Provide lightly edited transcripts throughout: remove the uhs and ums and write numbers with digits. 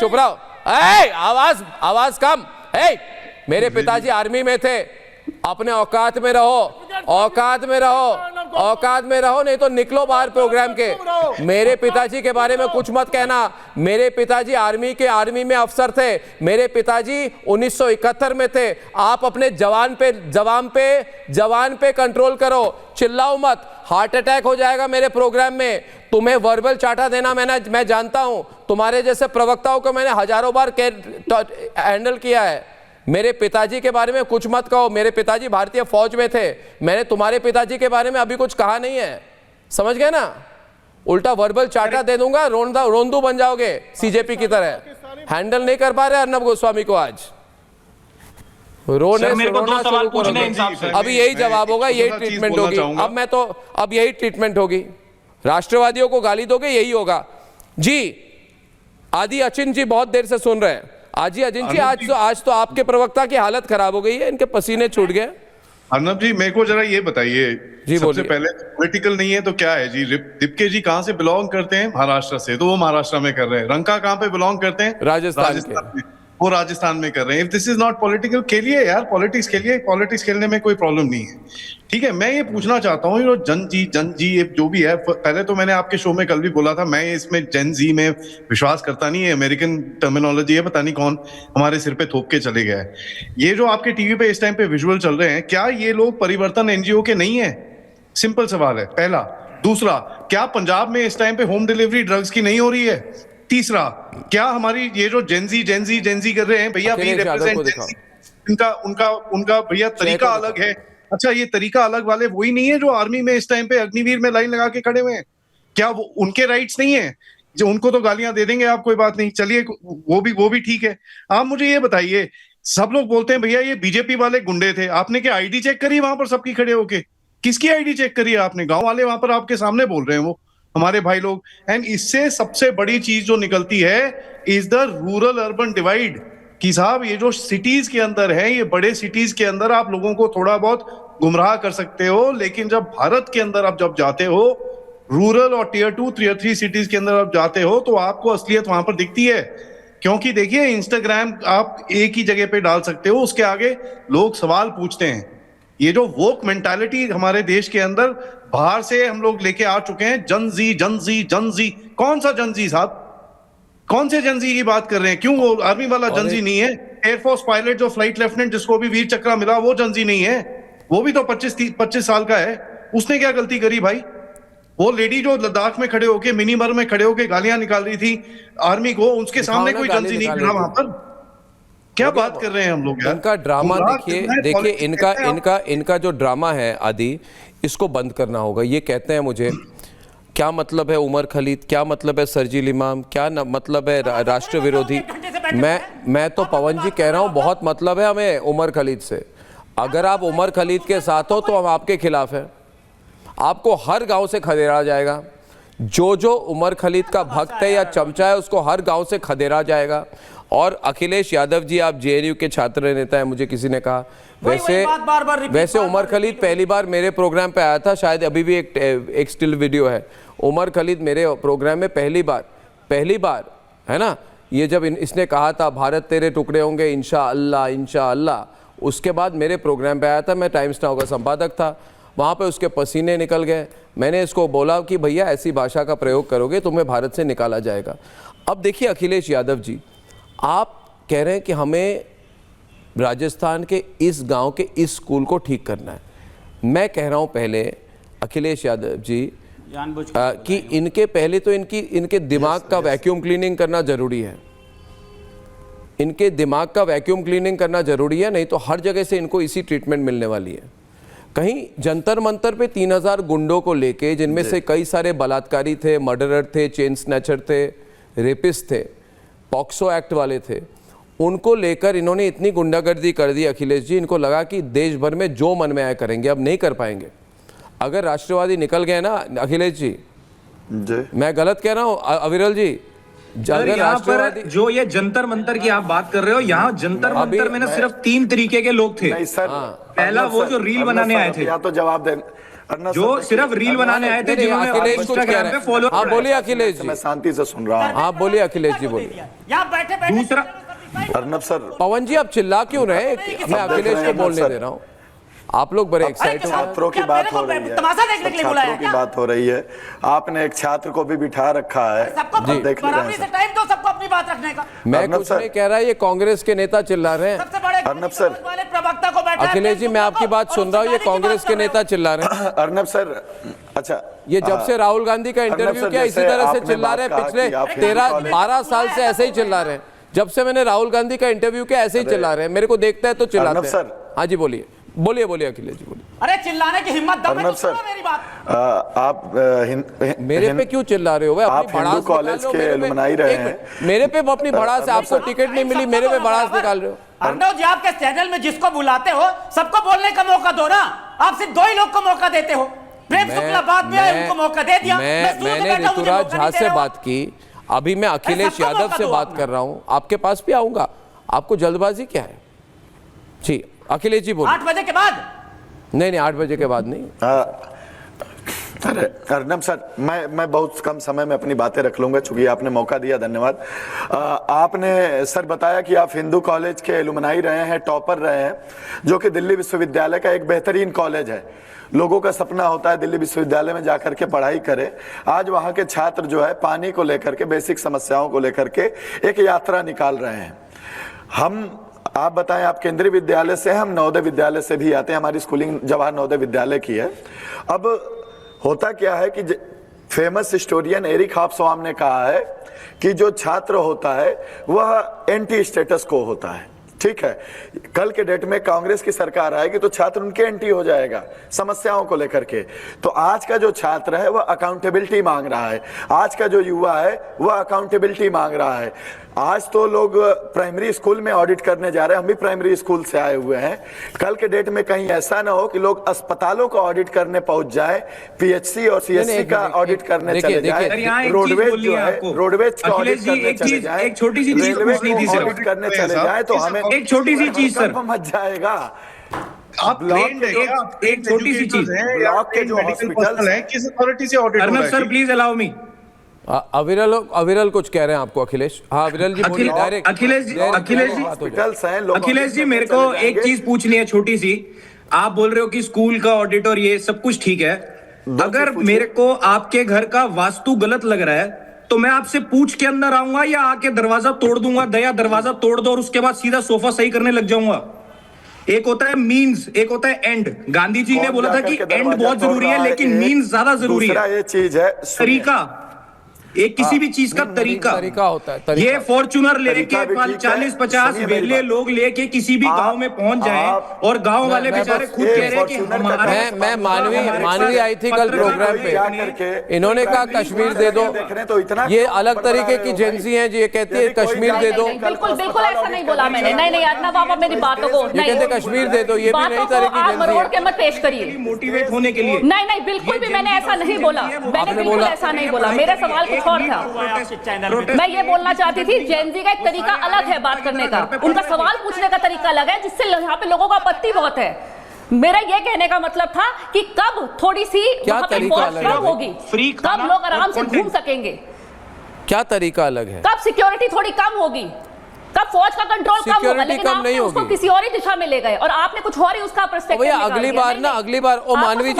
चुप रहो। आवाज कम। मेरे पिताजी आर्मी में थे, अपने औकात में रहो, औकात में रहो, औकात में रहो, नहीं तो निकलो बाहर प्रोग्राम के। मेरे पिताजी के बारे में कुछ मत कहना। मेरे पिताजी आर्मी में अफसर थे। मेरे पिताजी 1971 में थे। आप अपने जवान पे कंट्रोल करो, चिल्लाओ मत। हार्ट अटैक हो जाएगा मेरे प्रोग्राम में। तुम्हें वर्बल चाटा देना मैं जानता हूं। तुम्हारे जैसे प्रवक्ताओं को मैंने हजारों बार हैंडल किया है। मेरे पिताजी के बारे में कुछ मत कहो। मेरे पिताजी भारतीय फौज में थे। मैंने तुम्हारे पिताजी के बारे में अभी कुछ कहा नहीं है, समझ गए ना? उल्टा वर्बल चाटा दे दूंगा, रोंदू बन जाओगे सीजेपी की तरह। हैंडल नहीं कर पा रहे अर्नब गोस्वामी को आज। अभी यही जवाब होगा, यही ट्रीटमेंट होगी। अब यही ट्रीटमेंट होगी। राष्ट्रवादियों को गाली दोगे, यही होगा जी। आदि अचिन जी बहुत देर से सुन रहे हैं। अजिन जी, आज तो आपके प्रवक्ता की हालत खराब हो गई है, इनके पसीने छूट गए। अर्नब जी, मेरे को जरा ये बताइए, सबसे पहले पॉलिटिकल नहीं है तो क्या है जी? दिपके जी कहाँ से बिलोंग करते हैं? महाराष्ट्र से, तो वो महाराष्ट्र में कर रहे हैं। रंका कहाँ पे बिलोंग करते हैं? राजस्थान में, वो राजस्थान में कर रहे हैं। If this is not political, खेलिए यार, पॉलिटिक्स खेलिए, पॉलिटिक्स खेलने में कोई प्रॉब्लम नहीं है, ठीक है। मैं ये पूछना चाहता हूँ, जन जी जो भी है, पहले तो मैंने आपके शो में कल भी बोला था, मैं इसमें जन जी में विश्वास करता नहीं है। अमेरिकन टर्मिनोलॉजी है, पता नहीं कौन हमारे सिर पे थोप के चले गया है। ये जो आपके टीवी पे इस टाइम पे विजुअल चल रहे हैं, क्या ये लोग परिवर्तन एनजीओ के नहीं है? सिंपल सवाल है, पहला। दूसरा, क्या पंजाब में इस टाइम पे होम डिलीवरी ड्रग्स की नहीं हो रही है? तीसरा, क्या हमारी ये जो जेनजी कर रहे हैं भैया, वी रिप्रेजेंट, उनका भैया तरीका अलग है। अच्छा, ये तरीका अलग वाले वही नहीं है जो आर्मी में इस टाइम पे अग्निवीर में लाइन लगा के खड़े हुए हैं? क्या वो उनके राइट्स नहीं है? जो उनको तो गालियां दे देंगे आप, कोई बात नहीं, चलिए वो भी ठीक है। आप मुझे ये बताइए, सब लोग बोलते हैं भैया ये बीजेपी वाले गुंडे थे, आपने क्या आईडी चेक करी वहां पर सबकी खड़े होके? किसकी आईडी चेक करी आपने? गांव वाले वहां पर आपके सामने बोल रहे हैं, वो हमारे भाई लोग। एंड इससे सबसे बड़ी चीज जो निकलती है is the rural urban divide. कि साहब, ये जो सिटीज के अंदर है, ये बड़े सिटीज के अंदर आप लोगों को थोड़ा बहुत गुमराह कर सकते हो, लेकिन जब भारत के अंदर आप जब जाते हो, रूरल और टियर 2 टियर 3 सिटीज के अंदर आप जाते हो, तो आपको असलियत वहां पर दिखती है। क्योंकि देखिए, इंस्टाग्राम आप एक ही जगह पे डाल सकते हो, उसके आगे लोग सवाल पूछते हैं। ये जो वोक मेंटालिटी हमारे देश के अंदर बाहर से हम लोग लेके आ चुके हैं, जनजी। कौन सा जनजी साहब? कौन से जनजी की बात कर रहे हैं? क्यों वो आर्मी वाला जनजी नहीं है? एयरफोर्स पायलट जो फ्लाइट लेफ्टिनेंट जिसको भी वीर चक्र मिला, वो जनजी नहीं है? वो भी तो 25 साल का है। उसने क्या गलती करी भाई? वो लेडी जो लद्दाख में खड़े होके, मिनीमर में खड़े होके गालियां निकाल रही थी आर्मी को, उसके सामने कोई जनजी नहीं खड़ा वहां पर। क्या बात कर रहे हैं हम लोग यार? इनका ड्रामा देखिए, इनका जो ड्रामा है आदि, इसको बंद करना होगा। ये कहते हैं मुझे, क्या मतलब है उमर खलीद, क्या मतलब है सरजील इमाम, क्या मतलब है राष्ट्र विरोधी। मैं तो पवन जी कह रहा हूं, बहुत मतलब है हमें उमर खलीद से। अगर आप उमर खलीद के साथ हो तो हम आपके खिलाफ हैं। आपको हर गांव से खदेड़ा जाएगा। जो उमर खलीद का भक्त है या चमचा है, उसको हर गांव से खदेड़ा जाएगा। और अखिलेश यादव जी, आप जेएनयू के छात्र नेता हैं, मुझे किसी ने कहा। वैसे उमर खलीद पहली बार मेरे प्रोग्राम पे आया था, शायद अभी भी एक स्टिल वीडियो है। उमर खलीद मेरे प्रोग्राम में पहली बार है ना, ये जब इसने कहा था भारत तेरे टुकड़े होंगे इंशाअल्लाह, उसके बाद मेरे प्रोग्राम पे आया था। मैं टाइम्स नाउ का संपादक था, वहाँ पे उसके पसीने निकल गए। मैंने इसको बोला कि भैया ऐसी भाषा का प्रयोग करोगे तुम्हें भारत से निकाला जाएगा। अब देखिए अखिलेश यादव जी, आप कह रहे हैं कि हमें राजस्थान के इस गांव के इस स्कूल को ठीक करना है। मैं कह रहा हूं पहले अखिलेश यादव जी कि इनके पहले तो इनके दिमाग का वैक्यूम क्लीनिंग करना जरूरी है। इनके दिमाग का वैक्यूम क्लीनिंग करना जरूरी है, नहीं तो हर जगह से इनको इसी ट्रीटमेंट मिलने वाली है। कहीं जंतर मंतर पे 3000 गुंडों को लेके, जिनमें से कई सारे बलात्कारी थे, मर्डरर थे, चेन स्नैचर थे, रेपिस्ट थे, पॉक्सो एक्ट वाले थे, उनको लेकर इन्होंने इतनी गुंडागर्दी कर दी अखिलेश जी, इनको लगा कि देश भर में जो मन में आए करेंगे। अब नहीं कर पाएंगे। अगर राष्ट्रवादी निकल गए ना अखिलेश जी, मैं गलत कह रहा हूं अविरल जी? यहाँ पर जो ये जंतर मंतर की आप बात कर रहे हो, यहाँ जंतर मंतर में ना सिर्फ 3 तरीके के लोग थे। पहला वो जो रील बनाने आए थे, या तो जवाब दे, जो सिर्फ रील बनाने आए थे, जिन्होंने अखिलेश कुछ कह इंस्टाग्राम रहे पे हैं। फॉलो। हाँ बोलिए अखिलेश जी, मैं शांति से सुन रहा हूँ। हाँ बोलिए अखिलेश जी बोलिए। यहाँ बैठे बैठे दूसरा अर्नब सर, पवन जी आप चिल्ला क्यों रहे हैं? मैं अखिलेश को बोलने दे रहा हूँ, आप लोग बड़े एक्साइटेड हैं। छात्रों की बात हो रही है, तमाशा देखने के लिए बुलाया छात्रों की बात हो रही है। आपने एक छात्र को भी बिठा रखा है, सबको देख रहे बराबरी हैं से टाइम दो सबको अपनी बात रखने का। मैं अर्नब कुछ सर। नहीं कह रहा, ये कांग्रेस के नेता चिल्ला रहे हैं। सबसे बड़े अर्नब सर। वाले प्रवक्ता को बैठा अखिलेश जी मैं आपकी बात सुन रहा हूँ, ये कांग्रेस के नेता चिल्ला रहे हैं। अर्नब सर। अच्छा, ये जब से राहुल गांधी का इंटरव्यू सर, किया इसी जैसे तरह से आपने चिल्ला बात रहे हैं। कहा पिछले कि आप 12 साल से ऐसे ही चिल्ला रहे हैं। जब से मैंने राहुल गांधी का इंटरव्यू किया ऐसे ही चिल्ला रहे हैं। मेरे को देखता है तो चिल्लाते अर्नब हैं। सर। हाँ जी बोलिए बोलिए बोलिए अखिलेश जी बोलिए। अरे चिल्लाने की हिम्मत दम है अर्नब तो सुनो सर, मेरी बात। आप मेरे पे क्यों चिल्ला रहे हो भाई? आप हिंदू कॉलेज के अलुमनाई रहे हैं। मेरे पे अपनी भड़ास है, आपको टिकट नहीं मिली, मेरे पे भड़ास निकाल रहे हो। अर्नब जी आपके चैनल में जिसको बुलाते हो सबको बोलने का मौका दो ना। आप सिर्फ 2 ही लोग को मौका देते हो। प्रेम शुक्ला बाद में आए, उनको मौका दे दिया। मैं शुरू से मैंने बैठा हूं, मुझे ऋतुराज मौका झा नहीं दे से रहे हो। बात की, अभी मैं अखिलेश सबको यादव मौका से दो बात आप। कर रहा हूं। आपके पास भी आऊंगा, आपको जल्दबाजी क्या है? जी अखिलेश जी बोलिए। 8 बजे के बाद नहीं 8 बजे के बाद नहीं। अरे अर्नब सर, मैं बहुत कम समय में अपनी बातें रख लूंगा, चूंकि आपने मौका दिया, धन्यवाद। आपने सर बताया कि आप हिंदू कॉलेज के एलुमनाई रहे हैं, टॉपर रहे हैं, जो कि दिल्ली विश्वविद्यालय का एक बेहतरीन कॉलेज है। लोगों का सपना होता है दिल्ली विश्वविद्यालय में जाकर के पढ़ाई करें। आज वहां के छात्र जो है पानी को लेकर के, बेसिक समस्याओं को लेकर के एक यात्रा निकाल रहे हैं। आप बताएं, आप केंद्रीय विद्यालय से, हम नवोदय विद्यालय से भी आते हैं, हमारी स्कूलिंग जवाहर नवोदय विद्यालय की है। अब होता क्या है कि फेमस हिस्टोरियन एरिक हॉब्सबॉम ने कहा है कि जो छात्र होता है वह एंटी स्टेटस को होता है। ठीक है, कल के डेट में कांग्रेस की सरकार आएगी तो छात्र उनके एंटी हो जाएगा समस्याओं को लेकर के। तो आज का जो छात्र है वह अकाउंटेबिलिटी मांग रहा है, आज का जो युवा है वह अकाउंटेबिलिटी मांग रहा है। आज तो लोग प्राइमरी स्कूल में ऑडिट करने जा रहे हैं, हम भी प्राइमरी स्कूल से आए हुए हैं। कल के डेट में कहीं ऐसा ना हो कि लोग अस्पतालों का ऑडिट करने पहुंच जाए, पीएचसी और सीएचसी का ऑडिट करने चले जाए, रोडवेज जो है रोडवेज का ऑडिट करने चले जाए, एक छोटी सी चीज पूछनी थी सर, ऑडिट करने चले जाए तो हमें एक छोटी सी चीज सर, मच जाएगा। आप trained हैं क्या? आप एक छोटी सी चीज, ब्लॉक के जो हॉस्पिटल है किस अथॉरिटी से ऑडिट हो रहा अर्नब है? Sir please allow me. अविरल कुछ कह रहे हैं आपको अखिलेश। हाँ अविरल जी बोलिए डायरेक्ट। अखिलेश जी हॉस्पिटल्स हैं, लोग अखिलेश जी मेरे को एक चीज पूछनी है छोटी सी। आप बोल रहे हो कि स्कूल का ऑडिट और ये सब कुछ ठीक है, अगर मेरे को आपके घर का वास्तु गलत लग रहा है तो मैं आपसे पूछ के अंदर आऊंगा या आके दरवाजा तोड़ दूंगा, दया दरवाजा तोड़ दो और उसके बाद सीधा सोफा सही करने लग जाऊंगा। एक होता है मीन्स, एक होता है एंड। गांधी जी ने बोला था कि एंड बहुत जरूरी है लेकिन मीन्स ज्यादा जरूरी है। ये चीज है तरीका, एक किसी भी चीज का तरीका होता है। ये फॉर्चूनर लेके 40-50 वेले लोग लेके किसी भी गांव में पहुंच जाएं और गांव वाले बेचारे खुद कह रहे हैं कि मैं मानवी आई थी कल प्रोग्राम पे, इन्होंने कहा कश्मीर दे दो। ये अलग तरीके की एजेंसी है जी, ये कहती है कश्मीर दे दो। बिल्कुल बिल्कुल ऐसा नहीं बोला मैंने। नहीं अर्नब आप मेरी बातों को ये कहते कश्मीर दे दो, ये भी नई तरह की एजेंसी मरोड़ है। के मत पेश करिए मोटिवेट होने के लिए। नहीं बिल्कुल भी मैंने ऐसा नहीं बोला, मैंने बिल्कुल ऐसा नहीं बोला। मेरा सवाल और था, मैं ये बोलना चाहती थी जेनजी का एक तरीका अलग है बात करने का, उनका सवाल पूछने का तरीका अलग है, जिससे यहाँ पे लोगों को आपत्ति बहुत है। मेरा ये कहने का मतलब था कि कब थोड़ी सी वहाँ पे फौज कम होगी, कब लोग आराम से घूम सकेंगे, क्या तरीका अलग है, कब सिक्योरिटी थोड़ी कम होगी, कब फौज का कंट्रोल कम होगा। लेकिन आपने उसको किसी और ही दिशा में ले गए और आपने कुछ और ही उसका पर्सपेक्टिव निकाल दिया। अगली बार ओ मानवी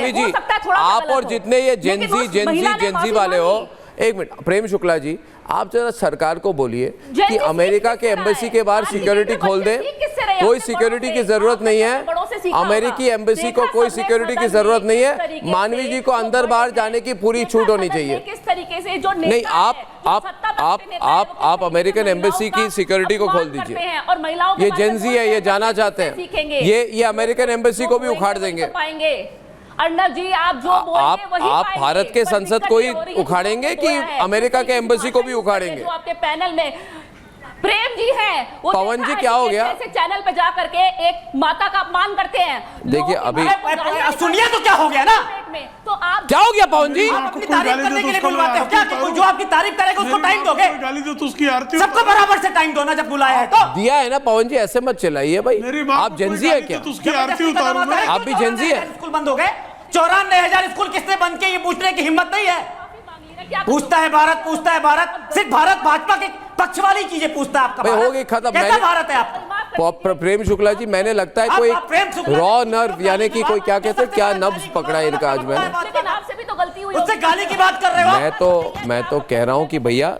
जी आप और जितने ये जेंजी वाले हो, एक मिनट प्रेम शुक्ला जी, आप जरा सरकार को बोलिए कि अमेरिका के एम्बेसी के बाहर सिक्योरिटी खोल दे। कोई सिक्योरिटी की जरूरत नहीं है, अमेरिकी एम्बेसी को कोई सिक्योरिटी की जरूरत नहीं है। मानवी जी को अंदर बाहर जाने की पूरी छूट होनी चाहिए। किस तरीके से जो नहीं, आप अमेरिकन एम्बेसी की सिक्योरिटी को खोल दीजिए। ये जेंजी है, ये जाना चाहते हैं, ये अमेरिकन एम्बेसी को भी उखाड़ देंगे। अर्नब जी आप जो बोलेंगे वही आप पाएंगे। भारत के संसद को ही उखाड़ेंगे कि अमेरिका के एम्बेसी को भी उखाड़ेंगे? जो आपके पैनल में प्रेम जी हैं, वो पवन देखा जी, है क्या कि हो गया? कैसे चैनल पे जा करके एक माता का अपमान करते हैं। देखिए, अभी- सुनिए तो क्या हो गया ना, तो आप क्या हो गया पवन जी? आप अपनी तारीफ करने के लिए बुलवाते हो क्या? कि जो आपकी तारीफ करेगा उसको टाइम दोगे? गाली दो तो उसकी आरती सबको बराबर से टाइम दो ना जब बुलाया है तो। दिया है ना पवन जी, ऐसे मत चलाइए भाई। मेरी माँ आप को जेंजी कोई है गाली क्या? दे तो उसकी आरती उतारूं मैं। आप भी जेंजी है? स्कूल बंद हो गए, 94,000 स्कूल किसने बंद किए? ये पूछने की हिम्मत नहीं है। क्या पूछता है भारत, पूछता है भारत, सिर्फ भारत भाजपा के पक्ष वाली चीजें पूछता है आपका भाई, भारत। हो गई खत्म। कैसा मैंने- भारत है आपका? प्रेम शुक्ला जी, मैंने लगता है आप- कोई आप प्रेम शुक्ला जी- रॉ नर्व यानी कि कोई क्या कहते हैं, क्या नब्ज पकड़ा है इनका आज मैंने। लेकिन आपसे भी तो गलती हुई उससे होगी। गाली की बात कर रहे हो? मैं तो कह रहा हूं कि भैया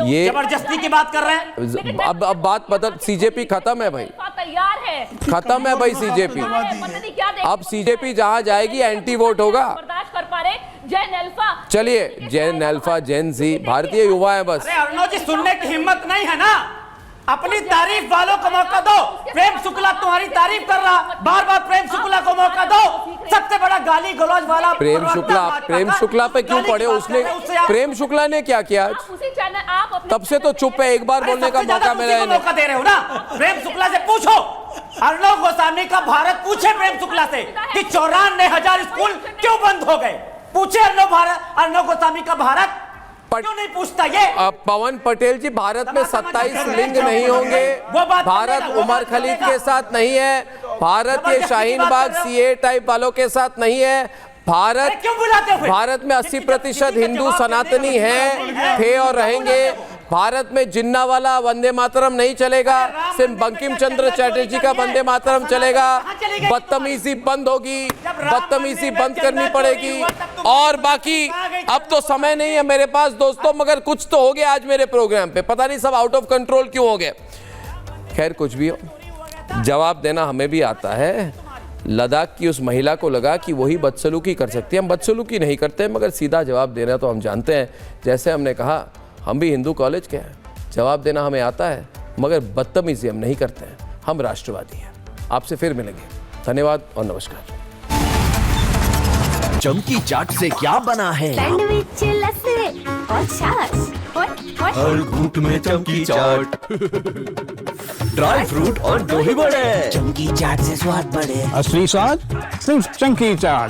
ये जबरदस्ती की बात कर रहे हैं। अब बात बदल, सीजेपी खत्म है भाई, तैयार है, खत्म है भाई सीजेपी। पता नहीं क्या देखेंगे। अब सीजेपी जहां जाएगी एंटी वोट होगा। बर्दाश्त कर पा रहे जैन अल्फा। चलिए, जैन अल्फा जैन जी भारतीय युवा है बस। अरे अर्णव जी, सुनने की हिम्मत नहीं है ना? अपनी तारीफ वालों को मौका दो। प्रेम शुक्ला तुम्हारी तारीफ कर रहा, बार बार प्रेम शुक्ला को मौका दो। सबसे बड़ा गाली गलौज वाला प्रेम शुक्ला पे क्यों पड़े? उसने प्रेम शुक्ला ने क्या किया आज? आप उसी चैनल, आप अपने तब से तो चुप है, एक बार बोलने का मौका मिला है मौका दे रहे हो ना। प्रेम शुक्ला से पूछो, अर्णव गोस्वामी का भारत पूछे प्रेम शुक्ला से कि 94,000 स्कूल क्यों बंद हो गए। पूछे अर्णव गोस्वामी का भारत क्यों नहीं पूछता ये? पवन पटेल जी, भारत में 27 लिंग नहीं होंगे। भारत उमर खलीद के साथ नहीं है, भारत ये शाहीन बाग सीए टाइप वालों के साथ नहीं है। भारत में 80% हिंदू सनातनी हैं, थे और रहेंगे। भारत में जिन्ना वाला वंदे मातरम नहीं चलेगा, सिर्फ बंकिम चंद्र चटर्जी का वंदे मातरम चलेगा। बदतमीजी बंद होगी, बदतमीजी बंद करनी पड़ेगी। और बाकी अब तो समय नहीं है मेरे पास दोस्तों, मगर कुछ तो हो गया आज मेरे प्रोग्राम पे, पता नहीं सब आउट ऑफ कंट्रोल क्यों हो गए। खैर कुछ भी हो, जवाब देना हमें भी आता है। लद्दाख की उस महिला को लगा कि वही बदसलूकी कर सकती है, हम बदसलूकी नहीं करते, मगर सीधा जवाब देना तो हम जानते हैं। जैसे हमने कहा, हम भी हिंदू कॉलेज के हैं, जवाब देना हमें आता है, मगर बदतमीजी हम नहीं करते हैं, हम राष्ट्रवादी हैं। आपसे फिर मिलेंगे, धन्यवाद और नमस्कार। चमकी चाट से क्या बना है? सैंडविच, लस्सी और छाछ और हर घूंट में चमकी चाट, ड्राई फ्रूट और दही बड़े। चमकी चाट से स्वाद बढ़े। असली स्वाद सिर्फ चंकी चाट।